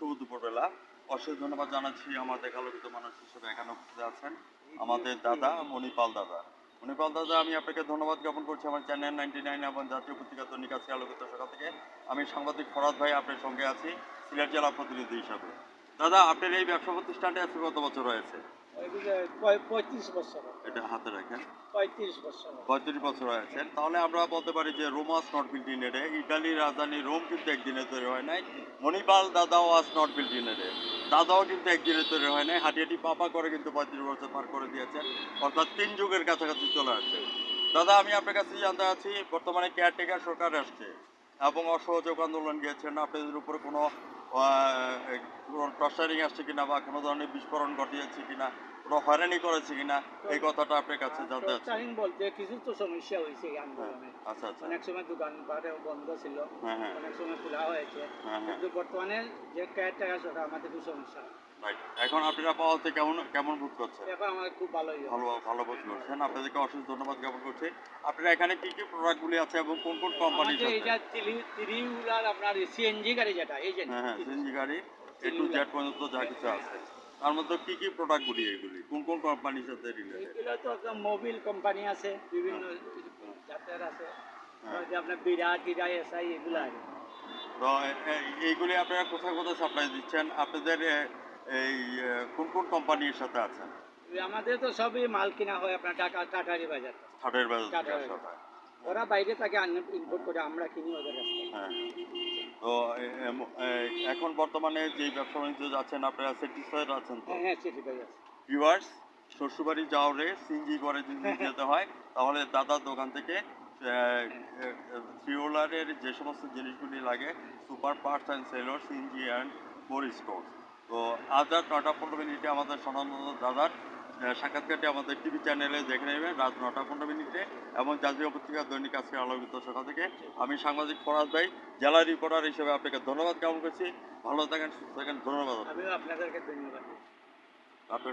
শুভ দুপুরবেলা। অশেষ ধন্যবাদ জানাচ্ছি আমাদের আলোকিত মানুষ হিসেবে এখানে উপস্থিত আছেন আমাদের দাদা মণিপাল দাদা। মণিপাল দাদা, আমি আপনাকে ধন্যবাদ জ্ঞাপন করছি আমার চ্যানেল 99 এবং জাতীয় পত্রিকা দৈনিক আজকে আলোকিত সকাল থেকে। আমি সাংবাদিক ফরাদ ভাই আপনার সঙ্গে আছি সিলেট জেলা প্রতিনিধি হিসাবে। দাদা, আপনার এই ব্যবসা প্রতিষ্ঠানটা আজকে কত বছর হয়েছে? 35 বছর। এটা হাতে রাখেন। 35 বছর। 35 বছর হয়েছে। তাহলে আমরা বলতে পারি যে Roma's not built in a day. ইটালির রাজধানী রোম কিন্তু একদিনে তৈরি হয় নাই। মণিপাল দাদাও was not built in a day. দাদাও কিন্তু একদিনে তৈরি হয় নাই। হাঁটি পাপা করে কিন্তু 35 বছর পার করে দিয়েছেন। অর্থাৎ 3 যুগের কাছাকাছি চলে আসছে। দাদা, আমি আপনার কাছে জানতে চাচ্ছি, বর্তমানে কেয়ারটেকার সরকার আসছে এবং অসহযোগ আন্দোলন গিয়েছেন। আপনাদের উপরে কোনো টর্চারিং আসছে কিনা বা কোনো ধরনের বিস্ফোরণ ঘটিয়েছে কিনা, কোনো হয়রানি করেছে কিনা, এই কথাটা আপনার কাছে জানতে চাচ্ছি। টর্চারিং বলতে কিছু তো সমস্যা হয়েছে এই আন্দোলনে। আচ্ছা আচ্ছা। অনেক সময় দোকানপাট বন্ধ ছিল, হ্যাঁ। অনেক সময় খোলা হয়েছে, হ্যাঁ। কিন্তু বর্তমানে যে কেয়ারটেকার সরকার আমাদের খুব সমস্যা। রাইট। এখন আপনারা পাওয়াতে কেমন বোধ করছেন? এখন আমাদের খুব ভালোই হয়। ভালো বোধ করছেন। আপনাদেরকে অশেষ ধন্যবাদ জ্ঞাপন করছি। আপনারা এখানে কি প্রোডাক্টগুলি আছে এবং কোন কোম্পানির আমাদের সাথে? এইটা থ্রি হুইলার আপনার সিএনজি গাড়ি যেটা এই যে হ্যাঁ, সিএনজি গাড়ি এ টু জেড পর্যন্ত যা কিছু আছে। তার মধ্যে কি প্রোডাক্টগুলি এগুলি? কোন কোম্পানির সাথে রিলেটেড? এগুলো তো একটা মোবিল কোম্পানি আছে, বিভিন্ন জাতের আছে, যে আপনার বিরা টিরা এসআই এগুলো আর কি। তো এইগুলি আপনারা কোথায় সাপ্লাই দিচ্ছেন? আপনাদের এই কোন কোম্পানির সাথে আছেন? আমাদের তো সবই মাল কিনা হয় আপনার টাটারি বাজার। হাটের বাজার থেকে টাটারি। আসা হয়। ওরা বাইরে থেকে ইম্পোর্ট করে, আমরা কিনি ওদের কাছ থেকে। হ্যাঁ। তো এখন বর্তমানে যেই ব্যবসা বাণিজ্য যাচ্ছেন আপনারা স্যাটিসফাইড আছেন তো? হ্যাঁ সেটাই আছে। ভিউয়ার্স, শ্বশুরবাড়ি যাওয়ারে সিএনজি করে যদি যেতে হয় তাহলে দাদার দোকান থেকে থ্রি হুইলারের যে সমস্ত জিনিসগুলি লাগে, super parts and seller, CNG and more store. তো আজ রাত 9টা 15 মিনিটে আমাদের স্বনামধন্য দাদার সাক্ষাৎকারটি আমাদের টিভি চ্যানেলে দেখে নেবেন রাত 9টা 15 মিনিটে এবং জাতীয় পত্রিকা দৈনিক আজকে আলোকিত সকাল থেকে। আমি সাংবাদিক ফরাজ ভাই, জেলা রিপোর্টার হিসেবে আপনাকে ধন্যবাদ জ্ঞাপন করছি। ভালো থাকেন, সুস্থ থাকেন। ধন্যবাদ। আমিও আপনাদেরকে ধন্যবাদ। আপনার